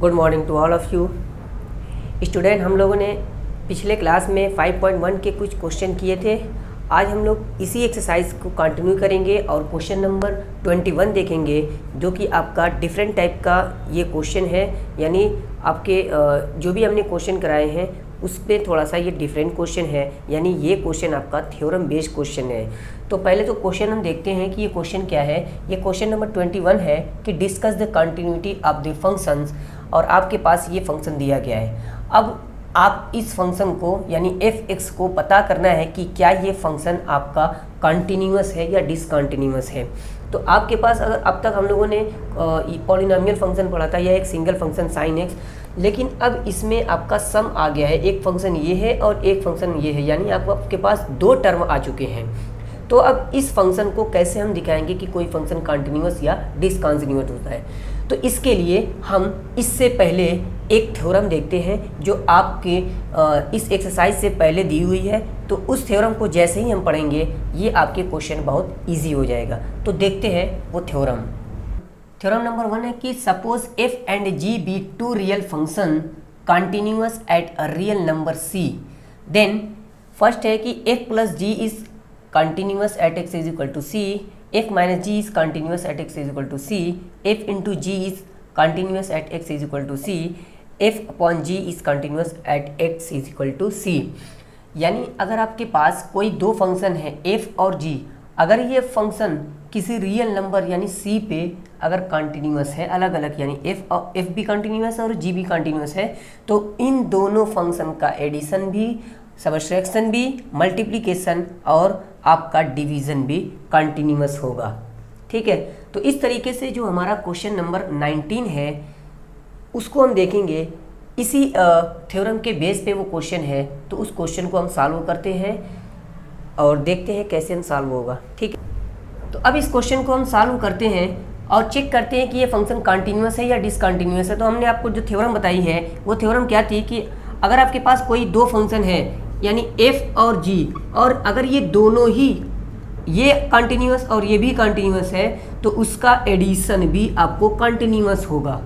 Good morning to all of you student. हम लोगों ने पिछले क्लास में 5.1 के कुछ क्वेश्चन किए थे। आज हम लोग इसी एक्सरसाइज को कंटिन्यू करेंगे और क्वेश्चन नंबर 21 देखेंगे, जो कि आपका डिफरेंट टाइप का ये क्वेश्चन है। यानी आपके जो भी हमने क्वेश्चन कराए हैं उस पर थोड़ा सा ये डिफरेंट क्वेश्चन है, यानी ये क्वेश्चन आपका थ्योरम बेस्ड क्वेश्चन है। तो पहले तो क्वेश्चन हम देखते हैं कि ये क्वेश्चन क्या है। ये क्वेश्चन नंबर 21 है कि discuss the continuity of the functions, और आपके पास ये फंक्शन दिया गया है। अब आप इस फंक्शन को यानी f(x) को पता करना है कि क्या ये फंक्शन आपका कंटिन्यूअस है या डिसकंटिन्यूअस है। तो आपके पास अगर अब तक हम लोगों ने पॉलिनोमियल फंक्शन पढ़ा था या एक सिंगल फंक्शन sin x, लेकिन अब इसमें आपका सम आ गया है। एक फंक्शन ये है और एक फंक्शन ये है, यानी आपके पास दो टर्म आ चुके हैं। तो अब इस फंक्शन को कैसे हम दिखाएंगे कि कोई फंक्शन कंटिन्यूअस या डिसकंटिन्यूअस होता है। तो इसके लिए हम इससे पहले एक थ्योरम देखते हैं जो आपके इस एक्सरसाइज से पहले दी हुई है। तो उस थ्योरम को जैसे ही हम पढ़ेंगे ये आपके क्वेश्चन बहुत इजी हो जाएगा। तो देखते हैं वो थ्योरम। थ्योरम नंबर 1 है कि suppose f and g be two real function continuous at a real number c, then first है कि f plus g is continuous at x is equal to c, f minus g is continuous at x is equal to c, f into g is continuous at x is equal to c, f upon g is continuous at x is equal to c। यानी अगर आपके पास कोई दो function है f और g, अगर ये function किसी रियल नंबर यानी c पे अगर कंटिन्यूअस है अलग अलग, यानी f भी कंटिन्यूअस है और g भी कंटिन्यूअस है, तो इन दोनों फंक्शन का एडिशन भी, सब्ट्रैक्शन भी, मल्टीप्लिकेशन और आपका डिवीज़न भी कंटिन्यूअस होगा। ठीक है, तो इस तरीके से जो हमारा क्वेश्चन नंबर 19 है उसको हम देखेंगे। इसी थ्योरम के बेस पे वो क्वेश्चन है, तो उस क्वेश्चन को हम सॉल्व करते हैं और देखते हैं कैसे हम सॉल्व होगा। ठीक है, तो अब इस क्वेश्चन को हम सॉल्व करते हैं और चेक करते हैं कि ये फंक्शन कंटिन्यूअस है या डिसकंटिन्यूअस है। तो हमने आपको जो थ्योरम बताई है वो थ्योरम क्या थी कि अगर आपके पास कोई दो फंक्शन है यानी f और g, और अगर ये दोनों ही, ये कंटिन्यूअस और ये भी कंटिन्यूअस है, तो उसका एडिशन भी आपको कंटिन्यूअस होगा।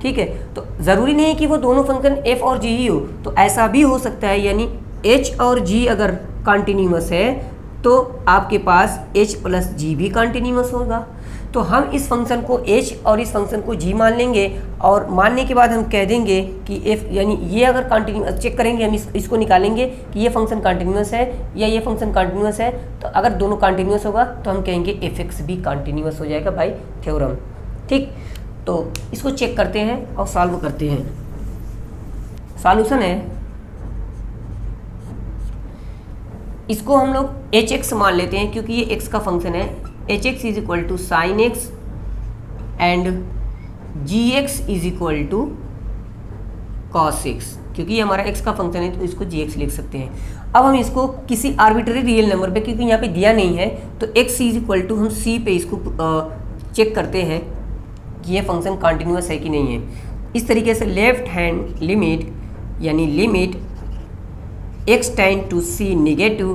ठीक है, तो ज़रूरी नहीं है कि वो दोनों फंक्शन f और g ही हो, तो ऐसा भी हो सकता है। यानी h और g अगर कंटिन्यूअस है तो आपके पास h प्लस g भी कंटिन्यूअस होगा। तो हम इस फंक्शन को h और इस फंक्शन को g मान लेंगे, और मानने के बाद हम कह देंगे कि f यानी ये अगर कंटिन्यूअस, चेक करेंगे हम इसको निकालेंगे कि ये फंक्शन कंटिन्यूअस है या ये फंक्शन कंटिन्यूअस है। तो अगर दोनों कंटिन्यूअस होगा तो हम कहेंगे f(x) भी कंटिन्यूअस हो जाएगा बाय थ्योरम। ठीक, तो इसको चेक करते हैं और सॉल्व करते हैं। सॉल्यूशन है, इसको हम लोग hx मान लेते हैं क्योंकि ये x का फंक्शन है। hx is equal to sine x and gx is equal to cos x, क्योंकि ये हमारा x का फंक्शन है तो इसको gx लिख सकते हैं। अब हम इसको किसी आर्बिट्ररी रियल नंबर पे, क्योंकि यहाँ पे दिया नहीं है, तो x इज इक्वल टू हम c पे इसको चेक करते हैं कि ये फंक्शन कंटिन्यूअस है कि नहीं है। इस तरीके से लेफ्ट हैंड लिमिट यानी limit x tend to c negative,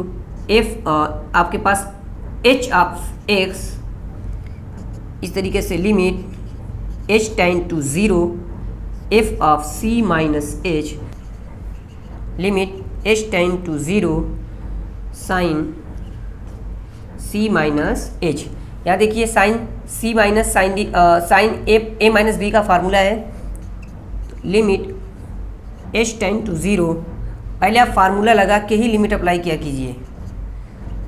f आपके पास h ऑफ x, इस तरीके से limit h tend to 0, f of c minus h, limit h tend to 0 sine c minus h। यहाँ देखिए sine c minus sine a minus b का formula है। Limit h tend to 0, पहले आप formula लगा के ही लिमिट अप्लाई किया कीजिए।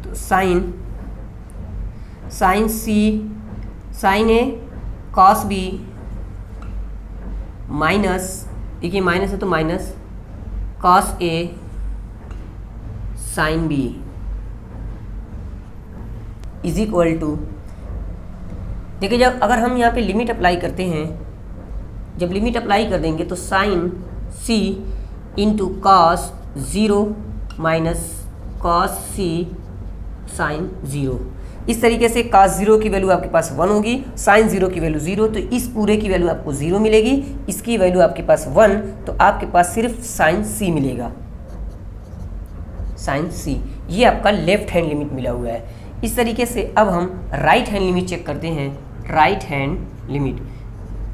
तो sine c sine a cos b minus, देखिए माइनस है तो minus cos a sine b is equal to, देखिए जब अगर हम यहाँ पे लिमिट अप्लाई करते हैं, जब लिमिट अप्लाई कर देंगे तो sine c into cos 0 minus cos c sine 0। इस तरीके से cos 0 की वैल्यू आपके पास 1 होगी, sin 0 की वैल्यू 0, तो इस पूरे की वैल्यू आपको 0 मिलेगी, इसकी वैल्यू आपके पास 1, तो आपके पास सिर्फ sin c मिलेगा, sin c। ये आपका लेफ्ट हैंड लिमिट मिला हुआ है। इस तरीके से अब हम राइट हैंड लिमिट चेक करते हैं। Right hand limit,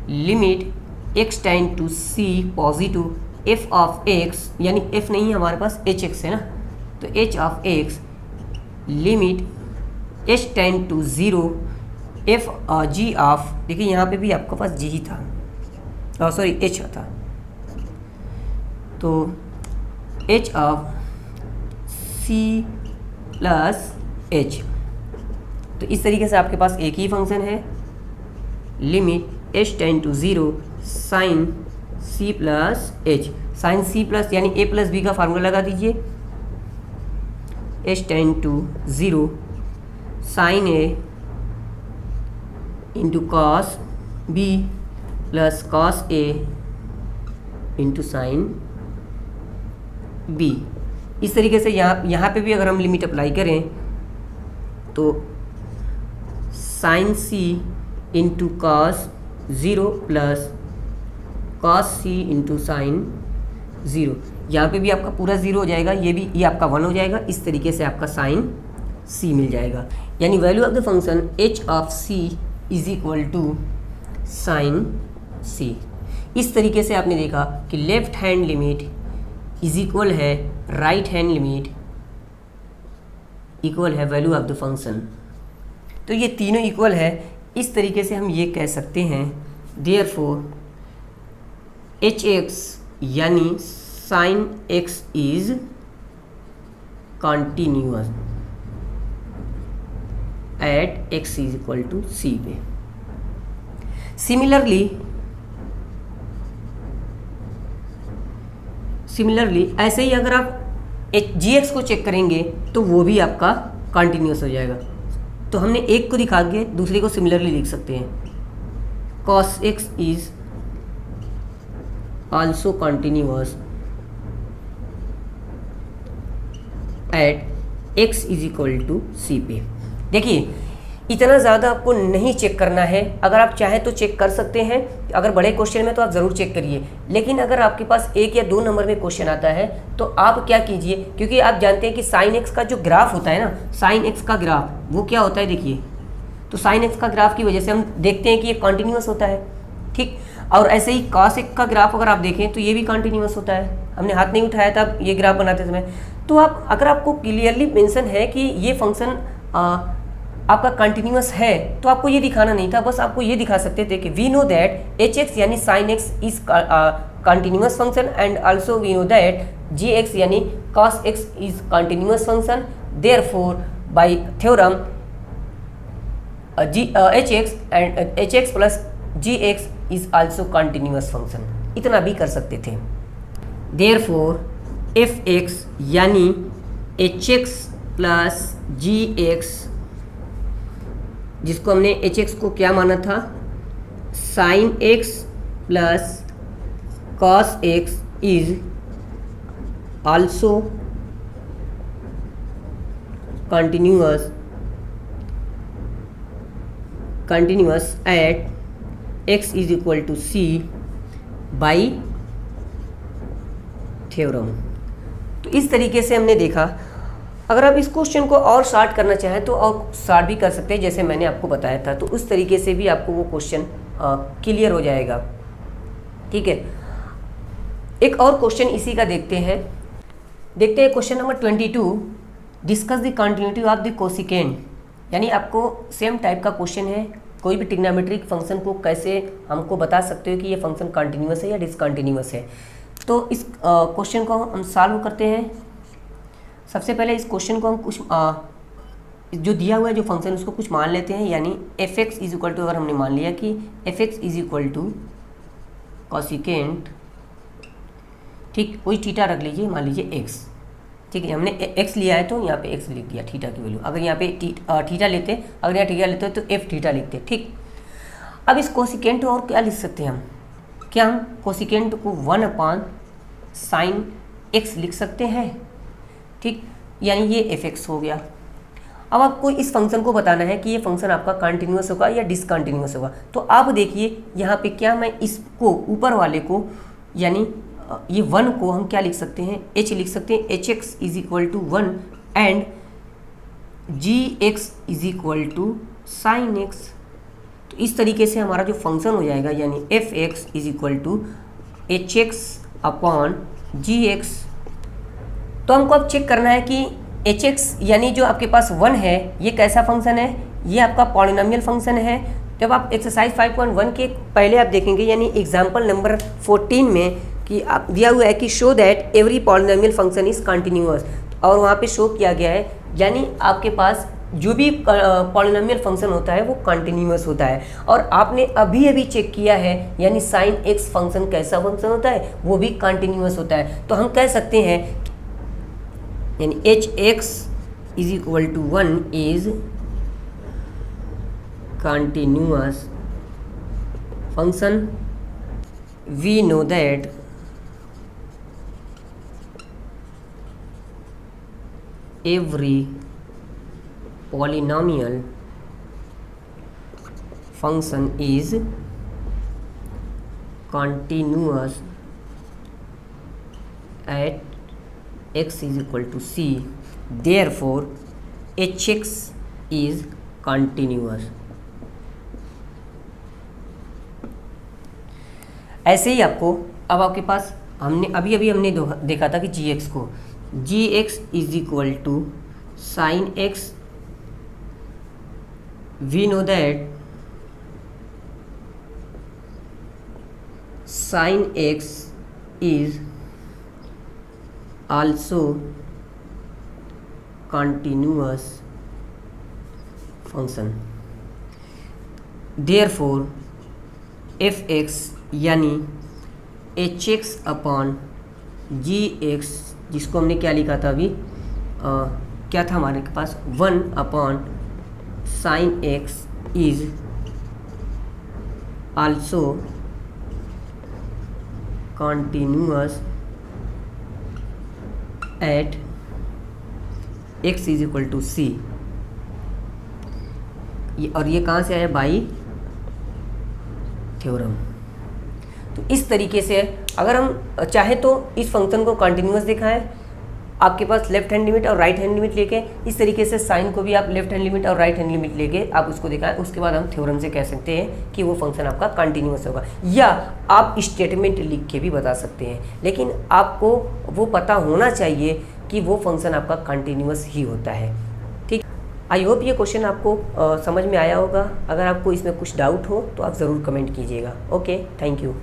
limit x tend to c positive, f of x यानी f नहीं है हमारे पास, hx है ना, तो h of x limit h tend to 0 f g of, देखिए यहाँ पे भी आपके पास g ही था, सॉरी h था, तो h of c plus h। तो इस तरीके से आपके पास एक ही फंक्शन है, limit h tend to 0 sine c plus h, sine c plus यानी a प्लस b का फार्मूला लगा दीजिए, h tend to 0 sine a into cos b plus cos a into sine b। इस तरीके से यहाँ पे भी अगर हम लिमिट अप्लाई करें तो sine c into cos 0 plus cos c into sine 0, यहाँ पे भी आपका पूरा 0 हो जाएगा, ये आपका 1 हो जाएगा, इस तरीके से आपका साइन c मिल जाएगा। यानी value of the function h of c is equal to sine c। इस तरीके से आपने देखा कि left hand limit is equal है राइट हैंड लिमिट इक्वल है वैल्यू ऑफ द फंक्शन। तो ये तीनों इक्वल है, इस तरीके से हम ये कह सकते हैं देयरफॉर hx यानी sine x is continuous at x is equal to c पे। सिमिलरली ऐसे ही अगर आप gx को चेक करेंगे तो वो भी आपका कॉन्टिन्यूअस हो जाएगा। तो हमने एक को दिखा के दूसरे को सिमिलरली लिख सकते हैं, cos x is also continuous at x is equal to c पे। देखिए इतना ज़्यादा आपको नहीं चेक करना है, अगर आप चाहें तो चेक कर सकते हैं, अगर बड़े क्वेश्चन में तो आप ज़रूर चेक करिए, लेकिन अगर आपके पास 1 या 2 नंबर में क्वेश्चन आता है तो आप क्या कीजिए, क्योंकि आप जानते हैं कि साइन एक्स का जो ग्राफ होता है ना, साइन एक्स का ग्राफ वो क्या होता है, देखिए तो साइन एक्स का ग्राफ की वजह से हम देखते हैं कि ये कॉन्टीन्यूअस होता है, ठीक। और ऐसे ही कॉस एक्स का ग्राफ अगर आप देखें तो ये भी कॉन्टीन्यूअस होता है, हमने हाथ नहीं उठाया था ये ग्राफ बनाते समय। तो आप अगर आपको क्लियरली मेंशन है कि ये फंक्शन आपका कंटिन्यूअस है तो आपको ये दिखाना नहीं था, बस आपको ये दिखा सकते थे कि we know that h x यानी sine x is continuous function and also we know that g x यानी cos x is continuous function, therefore by theorem h x and h x plus g x is also continuous function, इतना भी कर सकते थे। Therefore f x यानी h x plus g x, जिसको हमने h x को क्या माना था, sine x plus cos x is also continuous at x is equal to c by theorem. तो इस तरीके से हमने देखा, अगर आप इस क्वेश्चन को और शॉर्ट करना चाहें तो और शॉर्ट भी कर सकते हैं, जैसे मैंने आपको बताया था, तो उस तरीके से भी आपको वो क्वेश्चन क्लियर हो जाएगा, ठीक है। एक और क्वेश्चन इसी का देखते हैं question number 22, discuss the continuity of the cosecant. यानी आपको सेम टाइप का क्वेश्चन है, कोई भी ट्रिग्नोमेट्रिक फंक्शन को कैसे हमको बता सकते हो कि ये फंक्शन कंटिन्यूअस है या डिसकंटिन्यूअस है। तो इस क्वेश्चन को हम सॉल्व करते हैं। सबसे पहले इस क्वेश्चन को हम कुछ जो दिया हुआ है जो फंक्शन उसको कुछ मान लेते हैं, यानी f x is equal to, अगर हमने मान लिया कि f x is equal to cosecant, ठीक, कोई थीटा रख लीजिए, मान लीजिए एक्स, ठीक है, हमने एक्स लिया है तो यहाँ पे एक्स लिख दिया थीटा की वैल्यू। अगर यहाँ पे थीटा लेते, अगर यहाँ थीटा लेते तो एफ थीटा लिखते, ठीक। अब इस कोसिकेंट और क्या लिख सकते हैं हम, क्या हम कोसिकेंट को 1/sin x लिख सकते हैं, ठीक, यानी ये एफ एक्स हो गया। अब आपको इस फंक्शन को बताना है कि ये फंक्शन आपका कंटिन्यूअस होगा या डिसकंटिन्यूअस होगा। तो आप देखिए यहाँ पे क्या मैं इसको ऊपर वाले को यानी ये 1 को हम क्या लिख सकते हैं, h लिख सकते हैं, h x is equal to 1 and g x is equal to sine x. तो इस तरीके से हमारा जो फंक्शन हो जाएगा यानी f x is equal to h x upon g x. तो हमको अब चेक करना है कि एच एक्स यानी जो आपके पास 1 है ये कैसा फंक्शन है, ये आपका पॉलिनोमियल फंक्शन है। जब आप एक्सरसाइज 5.1 के पहले आप देखेंगे यानी एग्जाम्पल नंबर 14 में कि आप दिया हुआ है कि show that every polynomial function is continuous, और वहाँ पे शो किया गया है यानी आपके पास जो भी पॉलिनोमियल फंक्शन होता है वो कंटिन्यूअस होता है। और आपने अभी अभी चेक किया है यानी साइन एक्स फंक्शन कैसा फंक्शन होता है, वो भी कंटिन्यूअस होता है। तो हम कह सकते हैं यानी h x is equal to 1 is continuous function. We know that every polynomial function is continuous at x is equal to c. Therefore hx is continuous. ऐसे ही आपको अब आपके पास हमने अभी हमने देखा था कि जी एक्स को g x is equal to sine x. We know that sine x is also continuous function. Therefore f x यानी h x upon g x, जिसको हमने क्या लिखा था अभी क्या था हमारे पास 1 upon sine x is also continuous at x is equal to c. और ये कहाँ से आया, बाई थ्योरम। तो इस तरीके से अगर हम चाहे तो इस फंक्शन को कंटिन्यूअस दिखाएं, आपके पास लेफ्ट हैंड लिमिट और राइट हैंड लिमिट लेके, इस तरीके से साइन को भी आप लेफ्ट हैंड लिमिट और राइट हैंड लिमिट लेके आप उसको दिखाएं। उसके बाद हम थ्योरम से कह सकते हैं कि वो फंक्शन आपका कंटिन्यूअस होगा, या आप स्टेटमेंट लिख के भी बता सकते हैं। लेकिन आपको वो पता होना चाहिए कि वो फंक्शन आपका कंटिन्यूअस ही होता है। ठीक, आई होप ये क्वेश्चन आपको समझ में आया होगा। अगर आपको इसमें कुछ डाउट हो तो आप ज़रूर कमेंट कीजिएगा। Okay, thank you.